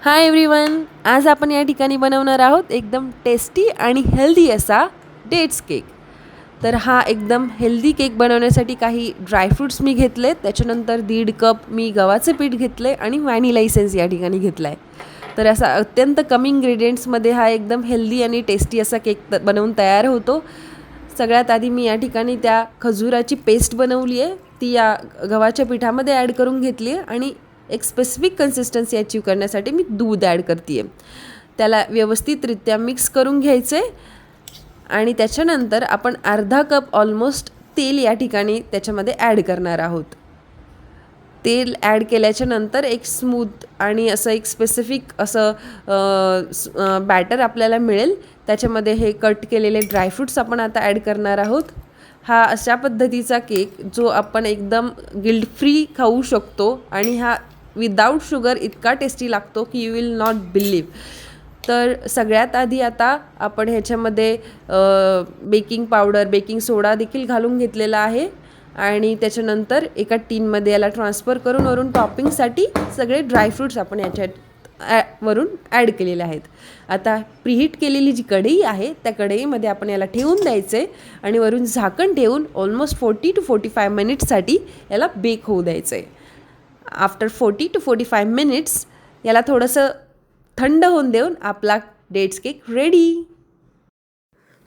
Hi everyone, आज आपण या ठिकाणी बनवणार आहोत एकदम टेस्टी आणि हेल्दी असा डेट्स केक. तर हा एकदम हेल्दी केक बनवण्यासाठी काही ड्रायफ्रूट्स मी घेतले, त्याच्यानंतर 1.5 कप मी गव्हाचे पीठ घेतले आणि व्हॅनिला इसेन्स या ठिकाणी घेतला आहे. तर असा अत्यंत कमी इन्ग्रेडियंट्समध्ये हा एकदम हेल्दी आणि टेस्टी असा केक बनवून तयार होतो. सगळ्यात आधी मी या ठिकाणी त्या खजुराची पेस्ट बनवली आहे, ती या गव्हाच्या पिठामध्ये ॲड करून घेतली आहे आणि एक स्पेसिफिक कन्सिस्टन्सी अचीव करण्यासाठी मी दूध ॲड करते आहे. त्याला व्यवस्थितरित्या मिक्स करून घ्यायचं आहे आणि त्याच्यानंतर आपण अर्धा कप ऑलमोस्ट तेल या ठिकाणी त्याच्यामध्ये ॲड करणार आहोत. तेल ॲड केल्याच्या नंतर एक स्मूथ आणि असं एक स्पेसिफिक असं बॅटर आपल्याला मिळेल. त्याच्यामध्ये हे कट केलेले ड्रायफ्रूट्स आपण आता ॲड करणार आहोत. हा अशा पद्धतीचा केक जो आपण एकदम गिल्ट फ्री खाऊ शकतो आणि हा विदाऊट शुगर इतका टेस्टी लागतो की यू विल नॉट बिलीव्ह. तर सगळ्यात आधी आता आपण ह्याच्यामध्ये बेकिंग पावडर, बेकिंग सोडा देखील घालून घेतलेला आहे आणि त्याच्यानंतर एका टीनमध्ये याला ट्रान्सफर करून वरून टॉपिंगसाठी सगळे ड्रायफ्रूट्स आपण याच्यात वरून ॲड केलेले आहेत. आता प्रीहीट केलेली जी कढई आहे त्या कढईमध्ये आपण याला ठेवून द्यायचं आहे आणि वरून झाकण ठेवून ऑलमोस्ट 40 to 45 मिनिट्ससाठी याला बेक होऊ द्यायचं आहे. आफ्टर 40 to 45 मिनिट्स याला थोडंसं थंड होऊन देऊन आपला डेट्स केक रेडी.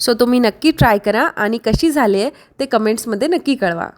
सो तुम्ही नक्की ट्राय करा आणि कशी झाली आहे ते कमेंट्समध्ये नक्की कळवा.